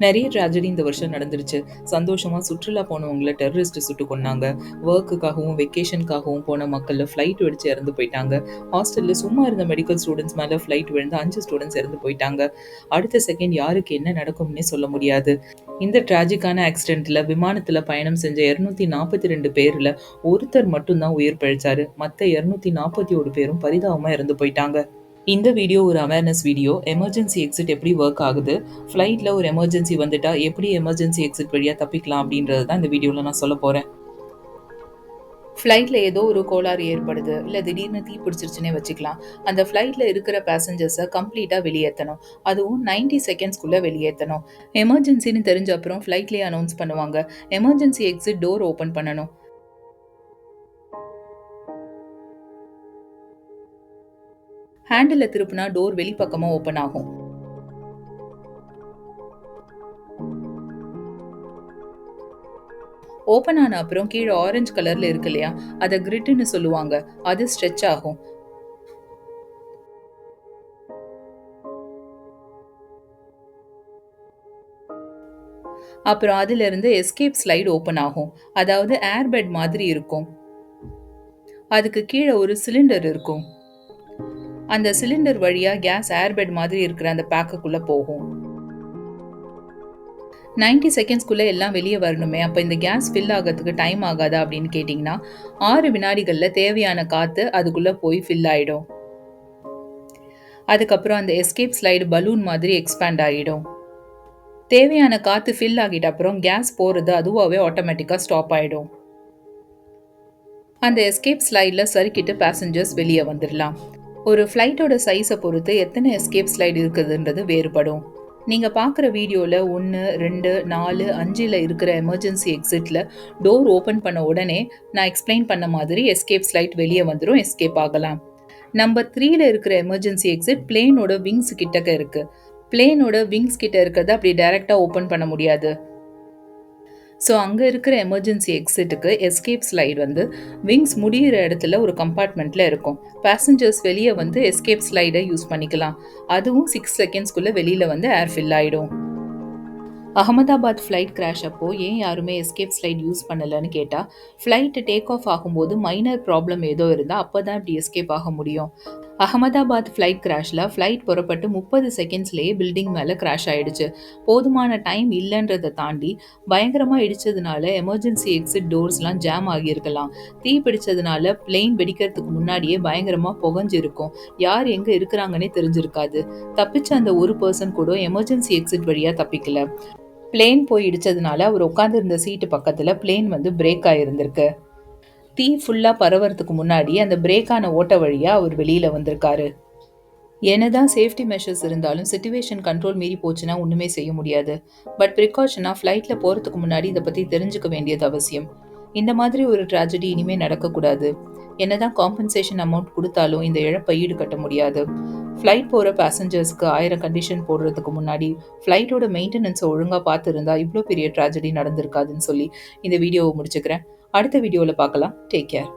நிறைய ட்ராஜடி இந்த வருஷம் நடந்துருச்சு. சந்தோஷமா சுற்றுலா போனவங்கள டெரரிஸ்ட் சுட்டு கொன்னாங்க. ஒர்க்குக்காகவும் வெக்கேஷனுக்காகவும் போன மக்கள்ல ஃப்ளைட் வெடிச்சு இறந்து போயிட்டாங்க. ஹாஸ்டல்ல சும்மா இருந்த மெடிக்கல் ஸ்டூடெண்ட்ஸ் மேல ஃப்ளைட் விழுந்து 5 ஸ்டூடெண்ட்ஸ் இறந்து போயிட்டாங்க. அடுத்த செகண்ட் யாருக்கு என்ன நடக்கும்னே சொல்ல முடியாது. இந்த டிராஜிக்கான ஆக்சிடென்ட்ல விமானத்துல பயணம் செஞ்ச 242 பேர்ல ஒருத்தர் மட்டும்தான் உயிர் பிழைச்சாரு. மத்த 241 பேரும் பரிதாபமா இறந்து போயிட்டாங்க. இந்த வீடியோ ஒரு அவேர்னஸ் வீடியோ. எமர்ஜென்சி எக்ஸிட் எப்படி ஒர்க் ஆகுது, ஃப்ளைட்டில் ஒரு எமர்ஜென்சி வந்துட்டா எப்படி எமர்ஜென்சி எக்ஸிட் வழியாக தப்பிக்கலாம் அப்படின்றது தான் இந்த வீடியோவில் நான் சொல்ல போகிறேன். ஃப்ளைட்டில் ஏதோ ஒரு கோளாறு ஏற்படுது, இல்லை திடீர்னு தீ பிடிச்சிருச்சுன்னே வச்சுக்கலாம். அந்த ஃப்ளைட்டில் இருக்கிற பேசஞ்சர்ஸை கம்ப்ளீட்டாக வெளியேற்றணும். அதுவும் 90 செகண்ட்ஸ்குள்ளே வெளியேற்றணும். எமர்ஜென்சின்னு தெரிஞ்ச அப்புறம் ஃப்ளைட்லேயே அனௌன்ஸ் பண்ணுவாங்க. எமர்ஜென்சி எக்ஸிட் டோர் ஓப்பன் பண்ணணும். ஹேண்டில் திருப்பினா டோர் வெளிப்பக்கமாக ஓப்பன் ஆகும். ஓப்பன் ஆன அப்புறம் கீழே ஆரஞ்சு கலர்ல இருக்கு இல்லையா, அதை கிரிட்னு சொல்லுவாங்க. அது ஸ்ட்ரெச் ஆகும். அப்புறம் அதுல இருந்து எஸ்கேப் ஸ்லைடு ஓப்பன் ஆகும். அதாவது ஏர் பெட் மாதிரி இருக்கும். அதுக்கு கீழே ஒரு சிலிண்டர் இருக்கும். அந்த சிலிண்டர் வழியா கேஸ் ஏர் பெட் மாதிரி இருக்கிற அந்த பேக்குக்குள்ள போகும். 90 செகண்ட்ஸ்குள்ளே எல்லாம் வெளியே வரணுமே, அப்போ இந்த கேஸ் ஃபில் ஆகிறதுக்கு டைம் ஆகாதா அப்படின்னு கேட்டிங்கன்னா, 6 வினாடிகளில் தேவையான காற்று அதுக்குள்ளே போய் ஃபில் ஆகிடும். அதுக்கப்புறம் அந்த எஸ்கேப் ஸ்லைடு பலூன் மாதிரி எக்ஸ்பேண்ட் ஆகிடும். தேவையான காற்று ஃபில் ஆகிட்ட அப்புறம் கேஸ் போகிறது அதுவாகவே ஆட்டோமேட்டிக்காக ஸ்டாப் ஆகிடும். அந்த எஸ்கேப் ஸ்லைடில் சறுக்கிட்டு பேசஞ்சர்ஸ் வெளியே வந்துடலாம். ஒரு ஃப்ளைட்டோட சைஸை பொறுத்து எத்தனை எஸ்கேப் ஸ்லைடு இருக்குதுன்றது வேறுபடும். நீங்கள் பார்க்குற வீடியோவில் 1, 2, 4, 5 இருக்கிற எமர்ஜென்சி எக்ஸிட்டில் டோர் ஓப்பன் பண்ண உடனே நான் எக்ஸ்பிளைன் பண்ண மாதிரி எஸ்கேப் ஸ்லைட் வெளியே வந்துடும், எஸ்கேப் ஆகலாம். நம்பர் 3 இருக்கிற எமர்ஜென்சி எக்ஸிட் பிளேனோட விங்ஸ் கிட்டக்க இருக்கு. பிளேனோட விங்ஸ் கிட்ட இருக்கிறத அப்படி டைரெக்டாக ஓப்பன் பண்ண முடியாது. ஸோ அங்கே இருக்கிற எமர்ஜென்சி எக்ஸிட்டுக்கு எஸ்கேப் ஸ்லைடு வந்து விங்ஸ் முடிகிற இடத்துல ஒரு கம்பார்ட்மெண்ட்டில் இருக்கும். பேசஞ்சர்ஸ் வெளியே வந்து எஸ்கேப் ஸ்லைடை யூஸ் பண்ணிக்கலாம். அதுவும் 6 செகண்ட்ஸ்குள்ளே வெளியில் வந்து ஏர் ஃபில் ஆகிடும். அகமதாபாத் ஃப்ளைட் கிராஷ் அப்போ ஏன் யாருமே எஸ்கேப் ஸ்லைட் யூஸ் பண்ணலன்னு கேட்டால், ஃப்ளைட்டு டேக் ஆஃப் ஆகும்போது மைனர் ப்ராப்ளம் ஏதோ இருந்தால் அப்போ தான் இப்படி எஸ்கேப் ஆக முடியும். அகமதாபாத் ஃப்ளைட் கிராஷில் ஃப்ளைட் புறப்பட்டு 30 செகண்ட்ஸ்லேயே பில்டிங் மேலே கிராஷ் ஆகிடுச்சு. போதுமான டைம் இல்லைன்றதை தாண்டி பயங்கரமாக இடித்ததுனால எமர்ஜென்சி எக்ஸிட் டோர்ஸ்லாம் ஜாம் ஆகியிருக்கலாம். தீ பிடிச்சதுனால பிளெயின் வெடிக்கிறதுக்கு முன்னாடியே பயங்கரமாக புகஞ்சிருக்கும். யார் எங்கே இருக்கிறாங்கன்னே தெரிஞ்சிருக்காது. தப்பிச்ச அந்த ஒரு பர்சன் கூட எமர்ஜென்சி எக்ஸிட் வழியாக தப்பிக்கல. பிளேன் போய் இடிச்சதுனால அவர் உட்காந்துருந்த சீட்டு பக்கத்தில் பிளேன் வந்து பிரேக் ஆகிருந்திருக்கு. தீ ஃபுல்லாக பரவறதுக்கு முன்னாடி அந்த பிரேக்கான ஓட்ட வழியாக அவர் வெளியில் வந்திருக்காரு. என்னதான் சேஃப்டி மெஷர்ஸ் இருந்தாலும் சிச்சுவேஷன் கண்ட்ரோல் மீறி போச்சுன்னா ஒன்றுமே செய்ய முடியாது. பட் ப்ரிகாஷனாக ஃப்ளைட்டில் போகிறதுக்கு முன்னாடி இதை பற்றி தெரிஞ்சுக்க வேண்டியது அவசியம். இந்த மாதிரி ஒரு ட்ராஜடி இனிமேல் நடக்கக்கூடாது. என்னதான் காம்பன்சேஷன் அமௌண்ட் கொடுத்தாலும் இந்த இழப்பை ஈடுகட்ட முடியாது. ஃப்ளைட் போகிற பேசஞ்சர்ஸ்க்கு 1000 கண்டிஷன் போடுறதுக்கு முன்னாடி ஃப்ளைட்டோட மெயின்டெனன்ஸை ஒழுங்காக பார்த்துருந்தா இவ்வளோ பெரிய ட்ராஜடி நடந்திருக்காதுன்னு சொல்லி இந்த வீடியோவை முடிச்சுக்கிறேன். அடுத்த வீடியோவில் பார்க்கலாம். Take care.